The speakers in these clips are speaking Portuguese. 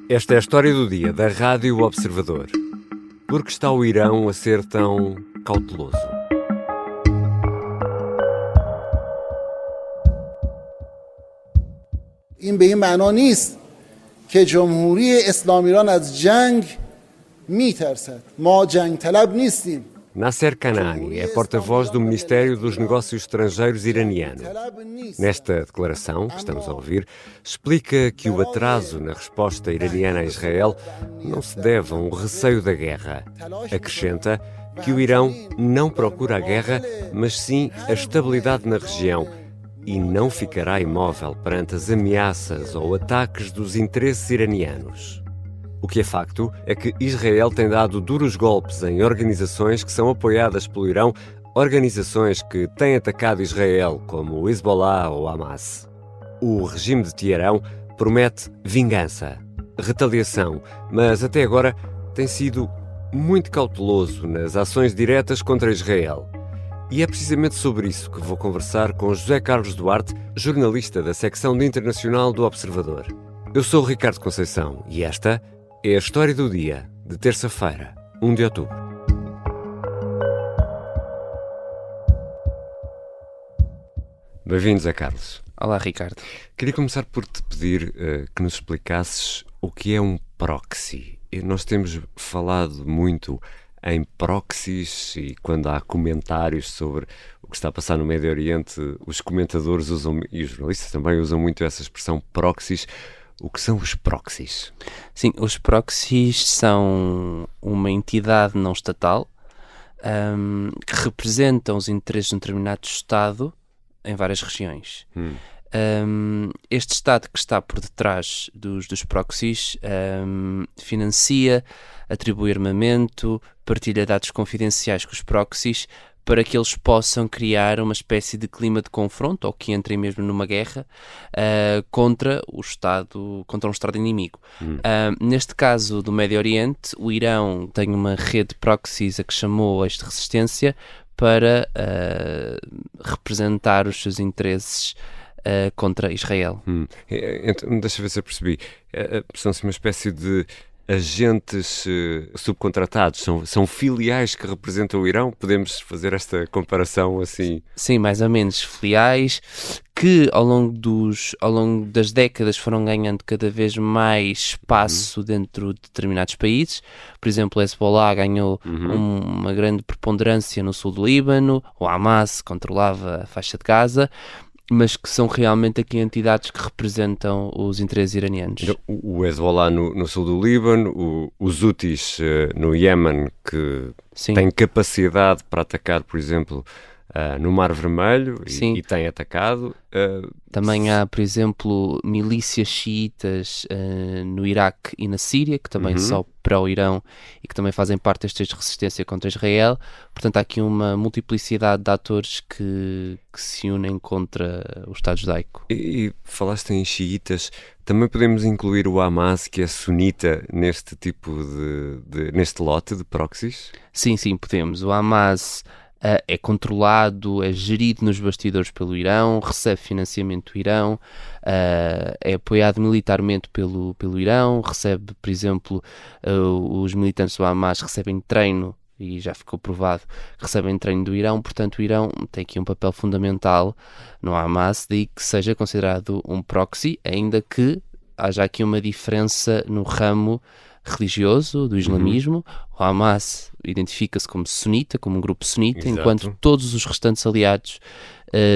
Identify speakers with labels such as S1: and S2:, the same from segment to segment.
S1: Esta é a história do dia da Rádio Observador. Por que está o Irão a ser tão cauteloso?
S2: این به این معنا نیست که جمهوری اسلامی ایران از جنگ میترسد. ما جنگ طلب نیستیم.
S1: Nasser Kanani é porta-voz do Ministério dos Negócios Estrangeiros iraniano. Nesta declaração, que estamos a ouvir, explica que o atraso na resposta iraniana a Israel não se deve a um receio da guerra. Acrescenta que o Irão não procura a guerra, mas sim a estabilidade na região e não ficará imóvel perante as ameaças ou ataques dos interesses iranianos. O que é facto é que Israel tem dado duros golpes em organizações que são apoiadas pelo Irão, organizações que têm atacado Israel, como o Hezbollah ou Hamas. O regime de Teherão promete vingança, retaliação, mas até agora tem sido muito cauteloso nas ações diretas contra Israel. E é precisamente sobre isso que vou conversar com José Carlos Duarte, jornalista da secção de internacional do Observador. Eu sou o Ricardo Conceição e esta é a história do dia de terça-feira, 1 de outubro. Bem-vindos, Zé Carlos.
S3: Olá, Ricardo.
S1: Queria começar por te pedir que nos explicasses o que é um proxy. Nós temos falado muito em proxies e quando há comentários sobre o que está a passar no Médio Oriente, os comentadores usam, e os jornalistas também usam muito essa expressão proxies. O que são os proxies?
S3: Sim, os proxies são uma entidade não estatal que representam os interesses de um determinado Estado em várias regiões. Este Estado que está por detrás dos proxies financia, atribui armamento, partilha dados confidenciais com os proxies para que eles possam criar uma espécie de clima de confronto, ou que entrem mesmo numa guerra contra um Estado inimigo. Neste caso do Médio Oriente, o Irão tem uma rede de proxies a que chamou Eixo de Resistência para representar os seus interesses contra Israel.
S1: Então, deixa eu ver se eu percebi. São-se uma espécie de agentes subcontratados, são filiais que representam o Irão? Podemos fazer esta comparação assim?
S3: Sim, mais ou menos, filiais que ao longo das décadas foram ganhando cada vez mais espaço dentro de determinados países. Por exemplo, o Hezbollah ganhou uma grande preponderância no sul do Líbano, o Hamas controlava a faixa de Gaza, mas que são realmente aqui entidades que representam os interesses iranianos.
S1: Então, o Hezbollah no sul do Líbano, os Houthis no Iémen, que têm capacidade para atacar, por exemplo, no Mar Vermelho e têm atacado.
S3: Também há, por exemplo, milícias xiitas no Iraque e na Síria, que também são pró-Irão e que também fazem parte desta resistência contra Israel. Portanto, há aqui uma multiplicidade de atores que se unem contra o Estado judaico.
S1: E falaste em xiitas, também podemos incluir o Hamas, que é sunita, neste tipo neste lote de proxies?
S3: Sim, podemos. O Hamas é controlado, é gerido nos bastidores pelo Irão, recebe financiamento do Irão, é apoiado militarmente pelo Irão, recebe, por exemplo, os militantes do Hamas recebem treino, e já ficou provado, recebem treino do Irão. Portanto, o Irão tem aqui um papel fundamental no Hamas, daí que seja considerado um proxy, ainda que haja aqui uma diferença no ramo religioso do islamismo. O Hamas identifica-se como sunita, como um grupo sunita, enquanto todos os restantes aliados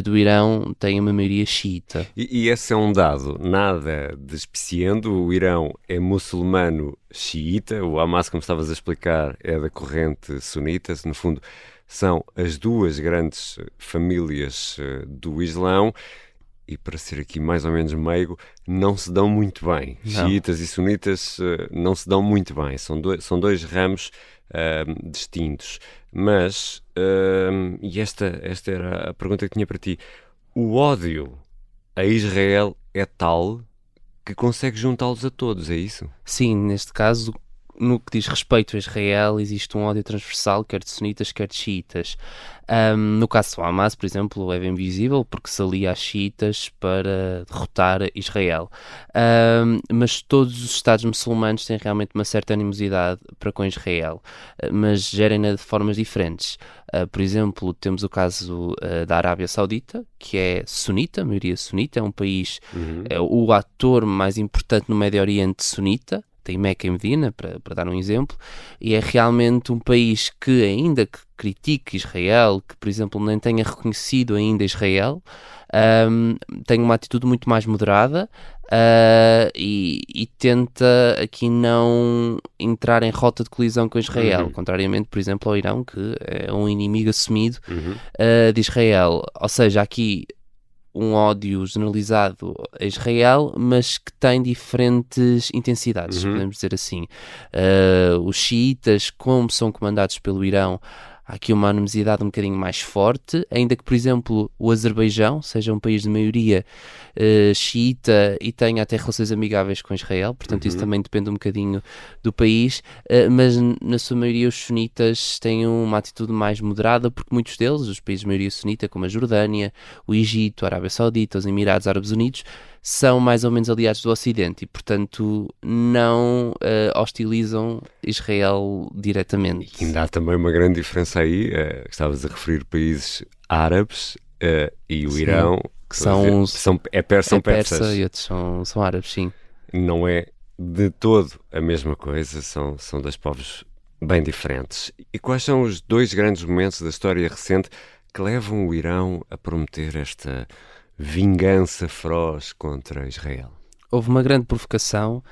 S3: do Irão têm uma maioria xiita.
S1: E esse é um dado nada despiciando. O Irão é muçulmano xiita, o Hamas, como estavas a explicar, é da corrente sunita. No fundo, são as duas grandes famílias do Islão. E para ser aqui mais ou menos meigo, não se dão muito bem. Não. Xiitas e sunitas não se dão muito bem. São dois ramos distintos. Mas, e esta era a pergunta que tinha para ti, o ódio a Israel é tal que consegue juntá-los a todos, é isso?
S3: Sim, neste caso no que diz respeito a Israel, existe um ódio transversal, quer de sunitas, quer de xiitas. No caso do Hamas, por exemplo, é bem visível porque se alia a xiitas para derrotar Israel. Mas todos os Estados muçulmanos têm realmente uma certa animosidade para com Israel, mas gerem-na de formas diferentes. Por exemplo, temos o caso da Arábia Saudita, que é sunita, a maioria sunita, é um país, é o ator mais importante no Médio Oriente sunita, tem Meca e Medina, para dar um exemplo, e é realmente um país que, ainda que critique Israel, que, por exemplo, nem tenha reconhecido ainda Israel, tem uma atitude muito mais moderada e tenta aqui não entrar em rota de colisão com Israel, contrariamente, por exemplo, ao Irão, que é um inimigo assumido de Israel. Ou seja, aqui um ódio generalizado a Israel, mas que tem diferentes intensidades, podemos dizer assim. Os xiitas, como são comandados pelo Irão, há aqui uma animosidade um bocadinho mais forte, ainda que, por exemplo, o Azerbaijão seja um país de maioria xiita e tenha até relações amigáveis com Israel, portanto isso também depende um bocadinho do país, mas na sua maioria os sunitas têm uma atitude mais moderada, porque muitos deles, os países de maioria sunita, como a Jordânia, o Egito, a Arábia Saudita, os Emirados Árabes Unidos, são mais ou menos aliados do Ocidente e, portanto, não hostilizam Israel diretamente.
S1: E ainda há também uma grande diferença aí, estavas a referir países árabes e o Irão, que são persas.
S3: E outros são árabes, sim.
S1: Não é de todo a mesma coisa, são dois povos bem diferentes. E quais são os dois grandes momentos da história recente que levam o Irão a prometer esta vingança feroz contra Israel?
S3: Houve uma grande provocação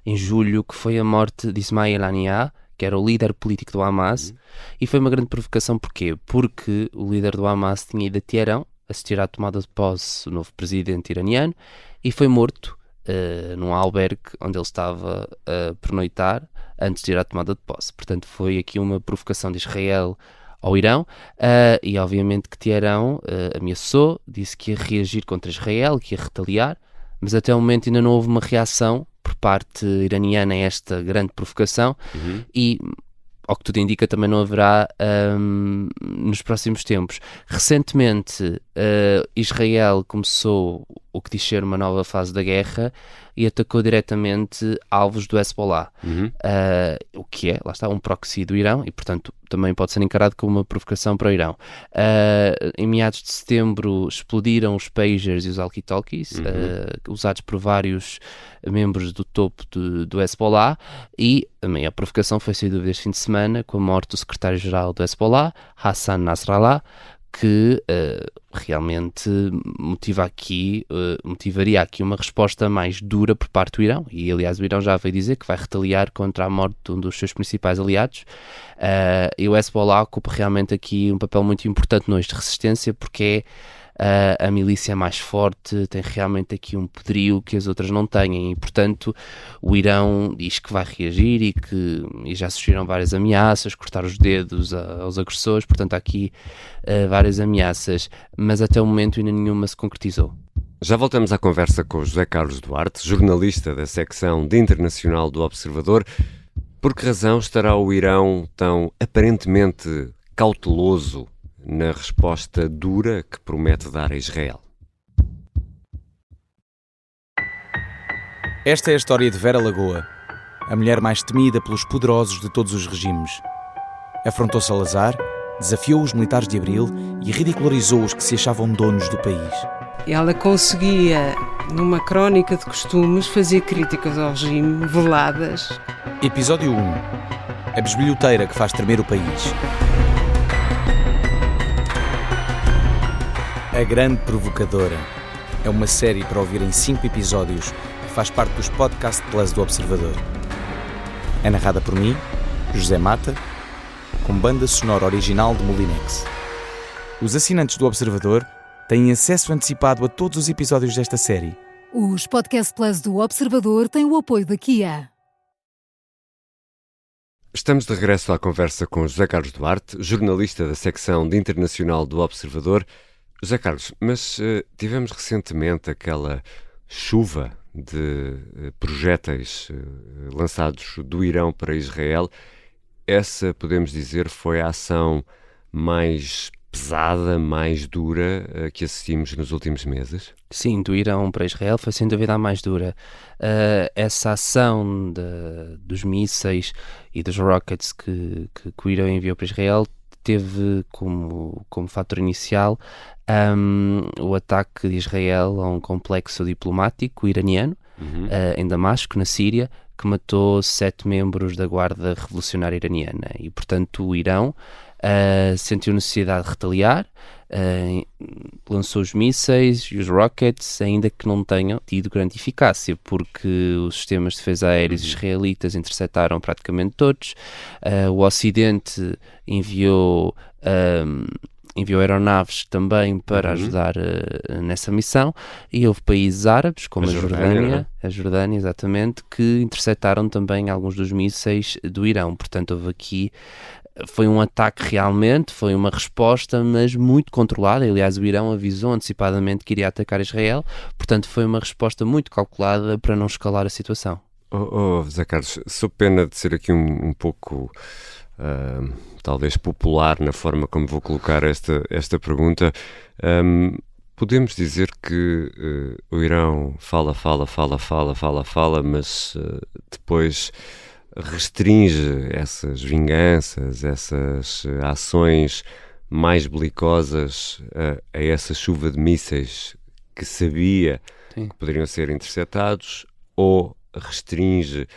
S3: em julho, que foi a morte de Ismail Haniyeh, que era o líder político do Hamas, e foi uma grande provocação porquê? Porque o líder do Hamas tinha ido a Teherão assistir à tomada de posse do novo presidente iraniano e foi morto num albergue onde ele estava a pernoitar antes de ir à tomada de posse. Portanto, foi aqui uma provocação de Israel ao Irão, e obviamente que Teherão ameaçou, disse que ia reagir contra Israel, que ia retaliar, mas até o momento ainda não houve uma reação por parte iraniana a esta grande provocação e, ao que tudo indica, também não haverá nos próximos tempos. Recentemente, Israel começou o que diz ser uma nova fase da guerra e atacou diretamente alvos do Hezbollah, o que é, lá está, um proxy do Irão e, portanto, também pode ser encarado como uma provocação para o Irão. Em meados de setembro explodiram os pagers e os walkie-talkies, usados por vários membros do topo do Hezbollah, e a maior provocação foi, sem dúvida, este fim de semana, com a morte do secretário-geral do Hezbollah, Hassan Nasrallah, que realmente motivaria aqui uma resposta mais dura por parte do Irão, e aliás o Irão já veio dizer que vai retaliar contra a morte de um dos seus principais aliados, e o Hezbollah ocupa realmente aqui um papel muito importante no eixo de resistência, porque a milícia mais forte tem realmente aqui um poderio que as outras não têm e, portanto, o Irão diz que vai reagir e já surgiram várias ameaças, cortar os dedos aos agressores, portanto há aqui várias ameaças, mas até o momento ainda nenhuma se concretizou.
S1: Já voltamos à conversa com José Carlos Duarte, jornalista da secção de Internacional do Observador. Por que razão estará o Irão tão aparentemente cauteloso na resposta dura que promete dar a Israel?
S4: Esta é a história de Vera Lagoa, a mulher mais temida pelos poderosos de todos os regimes. Afrontou Salazar, desafiou os militares de Abril e ridicularizou os que se achavam donos do país.
S5: Ela conseguia, numa crónica de costumes, fazer críticas ao regime veladas.
S4: Episódio 1. A bisbilhoteira que faz tremer o país. A Grande Provocadora é uma série para ouvir em 5 episódios que faz parte dos Podcast Plus do Observador. É narrada por mim, José Mata, com banda sonora original de Molinex. Os assinantes do Observador têm acesso antecipado a todos os episódios desta série.
S6: Os Podcast Plus do Observador têm o apoio da Kia.
S1: Estamos de regresso à conversa com José Carlos Duarte, jornalista da secção de Internacional do Observador. José Carlos, mas tivemos recentemente aquela chuva de projéteis lançados do Irão para Israel, essa, podemos dizer, foi a ação mais pesada, mais dura que assistimos nos últimos meses?
S3: Sim, do Irão para Israel foi sem dúvida a mais dura. Essa ação dos mísseis e dos rockets que o Irão enviou para Israel teve como fator inicial o ataque de Israel a um complexo diplomático iraniano em Damasco, na Síria, que matou 7 membros da Guarda Revolucionária Iraniana. E, portanto, o Irão sentiu necessidade de retaliar, lançou os mísseis e os rockets, ainda que não tenham tido grande eficácia, porque os sistemas de defesa aéreos israelitas interceptaram praticamente todos. O Ocidente enviou aeronaves também para ajudar nessa missão, e houve países árabes, como a Jordânia, exatamente, que interceptaram também alguns dos mísseis do Irão. Portanto, houve aqui, foi um ataque realmente, foi uma resposta, mas muito controlada. Aliás, o Irão avisou antecipadamente que iria atacar Israel, portanto foi uma resposta muito calculada para não escalar a situação.
S1: José Carlos, sou pena de ser aqui um pouco... talvez popular na forma como vou colocar esta pergunta. Podemos dizer que o Irão fala, mas depois restringe essas vinganças, essas ações mais belicosas a essa chuva de mísseis que sabia que poderiam ser interceptados, ou restringe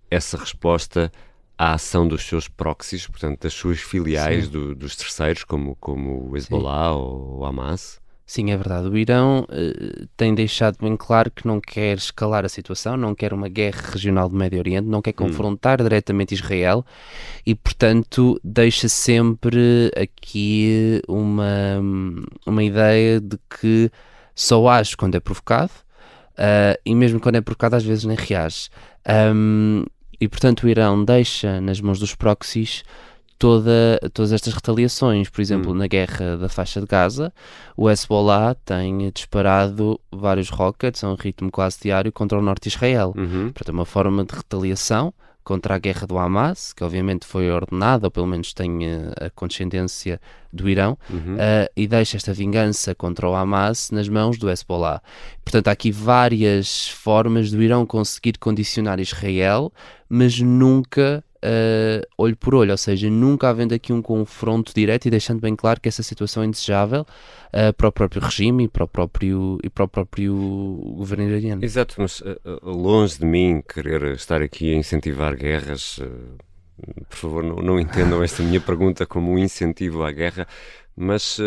S1: essa resposta à ação dos seus proxies, portanto, das suas filiais, dos terceiros, como o Hezbollah ou o Hamas?
S3: Sim, é verdade. O Irão tem deixado bem claro que não quer escalar a situação, não quer uma guerra regional do Médio Oriente, não quer confrontar diretamente Israel e, portanto, deixa sempre aqui uma ideia de que só age quando é provocado e mesmo quando é provocado às vezes nem reage. E, portanto, o Irão deixa nas mãos dos proxies todas estas retaliações. Por exemplo, na guerra da faixa de Gaza, o Hezbollah tem disparado vários rockets a um ritmo quase diário contra o norte de Israel. Portanto, é uma forma de retaliação contra a guerra do Hamas, que obviamente foi ordenada, ou pelo menos tem a condescendência do Irão, e deixa esta vingança contra o Hamas nas mãos do Hezbollah. Portanto, há aqui várias formas do Irão conseguir condicionar Israel, mas nunca olho por olho, ou seja, nunca havendo aqui um confronto direto e deixando bem claro que essa situação é indesejável para o próprio regime e para o próprio governo iraniano.
S1: Exato, mas longe de mim querer estar aqui a incentivar guerras, por favor, não entendam esta minha pergunta como um incentivo à guerra, mas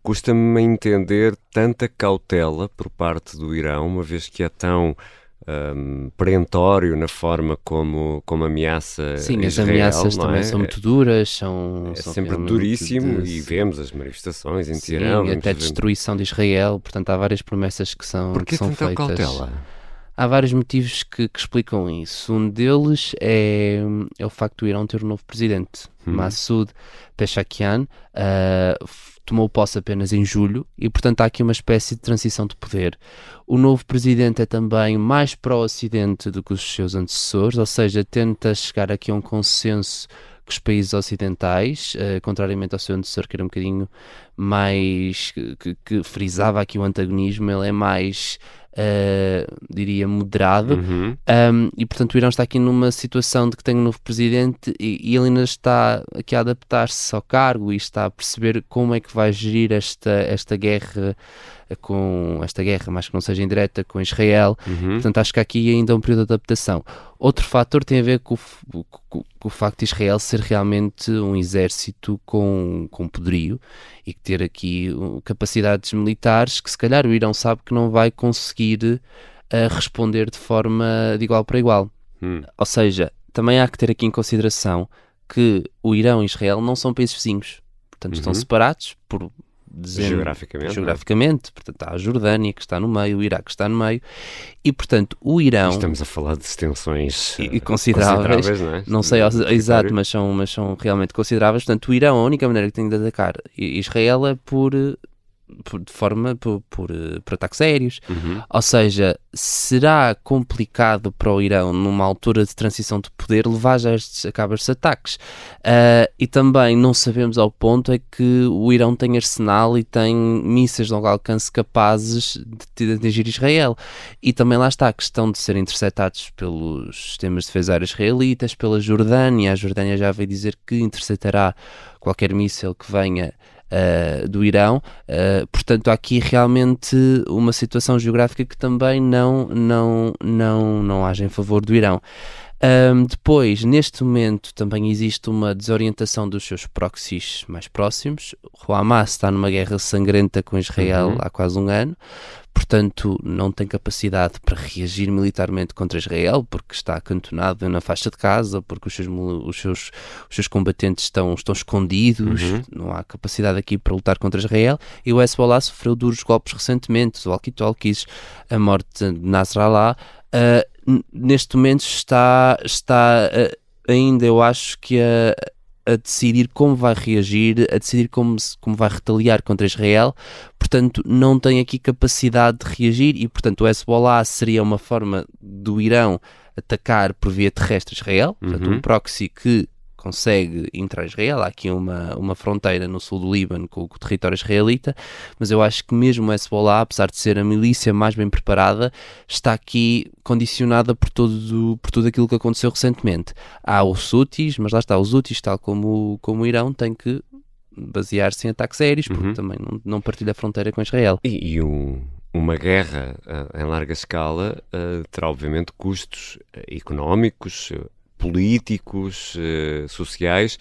S1: custa-me a entender tanta cautela por parte do Irão, uma vez que é tão perentório na forma como ameaça
S3: Sim,
S1: Israel.
S3: As ameaças também são muito duras, são
S1: sempre duríssimo e vemos as manifestações em Teherão.
S3: Sim, até destruição de Israel, portanto há várias promessas que são
S1: feitas. Porquê tanta cautela?
S3: Há vários motivos que explicam isso. Um deles é o facto do Irão ter um novo presidente, Massoud Pezeshkian, tomou posse apenas em julho e, portanto, há aqui uma espécie de transição de poder. O novo presidente é também mais pró-Ocidente do que os seus antecessores, ou seja, tenta chegar aqui a um consenso com os países ocidentais, contrariamente ao seu antecessor, que era um bocadinho mais... que frisava aqui o antagonismo. Ele é mais... diria moderado, e portanto o Irão está aqui numa situação de que tem um novo presidente e ele ainda está aqui a adaptar-se ao cargo e está a perceber como é que vai gerir esta guerra, mais que não seja indireta, com Israel. Portanto acho que há aqui ainda um período de adaptação. Outro fator tem a ver com o facto de Israel ser realmente um exército com poderio e ter aqui capacidades militares que se calhar o Irão sabe que não vai conseguir responder de forma de igual para igual. Ou seja, também há que ter aqui em consideração que o Irão e Israel não são países vizinhos, portanto estão separados por geograficamente, portanto há a Jordânia que está no meio, o Iraque está no meio e portanto o Irão...
S1: Estamos a falar de extensões
S3: consideráveis, não sei exato, mas são realmente consideráveis. Portanto o Irão, a única maneira que tem de atacar Israel é por por ataques aéreos. Ou seja, será complicado para o Irão, numa altura de transição de poder, levar já a cabo estes ataques. E também não sabemos ao ponto é que o Irão tem arsenal e tem mísseis de longo alcance capazes de atingir Israel. E também lá está a questão de serem interceptados pelos sistemas de defesa aérea israelitas, pela Jordânia. A Jordânia já veio dizer que interceptará qualquer míssil que venha do Irão. Portanto, há aqui realmente uma situação geográfica que também não age em favor do Irão. Depois, neste momento, também existe uma desorientação dos seus proxies mais próximos. O Hamas está numa guerra sangrenta com Israel há quase um ano, portanto não tem capacidade para reagir militarmente contra Israel, porque está acantonado na faixa de Gaza, porque os seus combatentes estão escondidos, não há capacidade aqui para lutar contra Israel, e o Hezbollah sofreu duros golpes recentemente, os walkie-talkies, a morte de Nasrallah. Neste momento está ainda, eu acho que a decidir como vai reagir, a decidir como vai retaliar contra Israel. Portanto, não tem aqui capacidade de reagir e, portanto, o Hezbollah seria uma forma do Irão atacar por via terrestre Israel, portanto, um proxy que consegue entrar em Israel. Há aqui uma fronteira no sul do Líbano com o território israelita, mas eu acho que mesmo o Hezbollah, apesar de ser a milícia mais bem preparada, está aqui condicionada por tudo aquilo que aconteceu recentemente. Há os Houthis, mas lá está, os Houthis, tal como o Irão, tem que basear-se em ataques aéreos, porque também não partilha a fronteira com Israel.
S1: Uma guerra em larga escala terá obviamente custos económicos, políticos, sociais.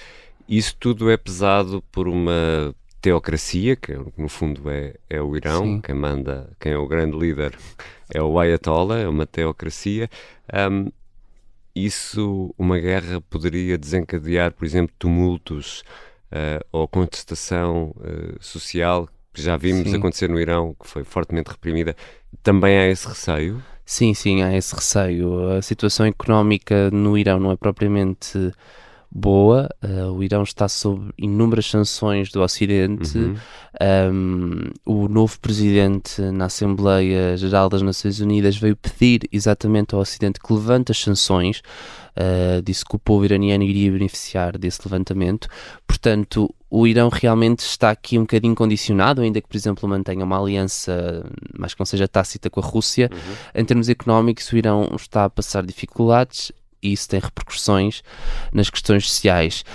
S1: Isso tudo é pesado por uma teocracia, que no fundo é o Irão. Sim. Quem manda, quem é o grande líder é o Ayatollah, é uma teocracia. Uma guerra poderia desencadear, por exemplo, tumultos ou contestação social, que já vimos acontecer no Irão, que foi fortemente reprimida. Também há esse receio?
S3: Sim, há esse receio. A situação económica no Irão não é propriamente boa. O Irão está sob inúmeras sanções do Ocidente. O novo presidente na Assembleia Geral das Nações Unidas veio pedir exatamente ao Ocidente que levante as sanções. Disse que o povo iraniano iria beneficiar desse levantamento. Portanto, o Irão realmente está aqui um bocadinho condicionado, ainda que, por exemplo, mantenha uma aliança, mas que não seja tácita, com a Rússia. Em termos económicos, o Irão está a passar dificuldades e isso tem repercussões nas questões sociais.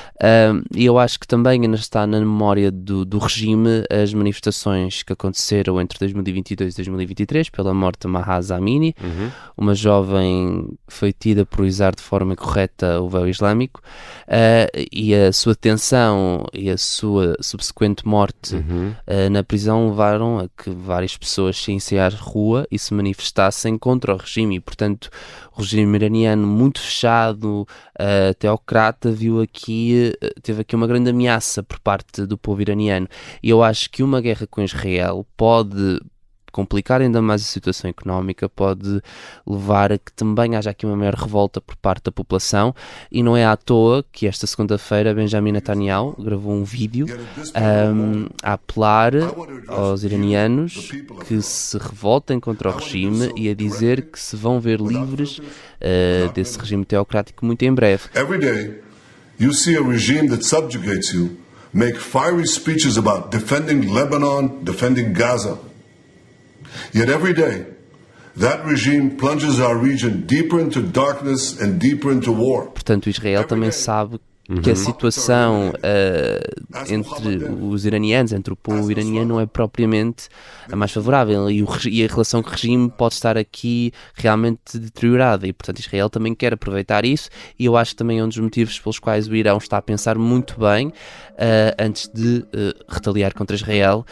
S3: E eu acho que também ainda está na memória do regime as manifestações que aconteceram entre 2022 e 2023 pela morte de Mahsa Amini, uma jovem que foi tida por usar de forma correta o véu islâmico, e a sua detenção e a sua subsequente morte na prisão levaram a que várias pessoas saíssem à rua e se manifestassem contra o regime, e portanto o regime iraniano, muito fechado, teocrata, teve aqui uma grande ameaça por parte do povo iraniano. E eu acho que uma guerra com Israel pode complicar ainda mais a situação económica, pode levar a que também haja aqui uma maior revolta por parte da população, e não é à toa que esta segunda-feira Benjamin Netanyahu gravou um vídeo a apelar aos iranianos que se revoltem contra o regime e a dizer que se vão ver livres desse regime teocrático muito em breve.
S7: Every day you see a regime that subjugates you make fiery speeches about defending Lebanon, defending Gaza. Yet every day, that regime plunges our region deeper into darkness and deeper into war.
S3: Portanto, Israel também sabe que a situação entre os iranianos, entre o povo iraniano, não é propriamente a mais favorável, e a relação com o regime pode estar aqui realmente deteriorada, e portanto Israel também quer aproveitar isso, e eu acho que também é um dos motivos pelos quais o Irão está a pensar muito bem antes de retaliar contra Israel.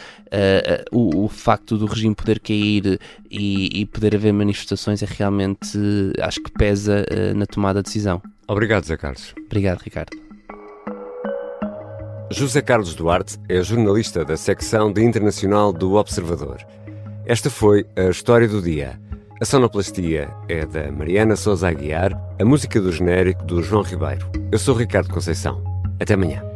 S3: O facto do regime poder cair e poder haver manifestações é realmente, acho que pesa na tomada de decisão.
S1: Obrigado, Zé Carlos.
S3: Obrigado, Ricardo.
S1: José Carlos Duarte é jornalista da secção de internacional do Observador. Esta foi a História do Dia. A sonoplastia é da Mariana Sousa Aguiar, a música do genérico do João Ribeiro. Eu sou Ricardo Conceição. Até amanhã.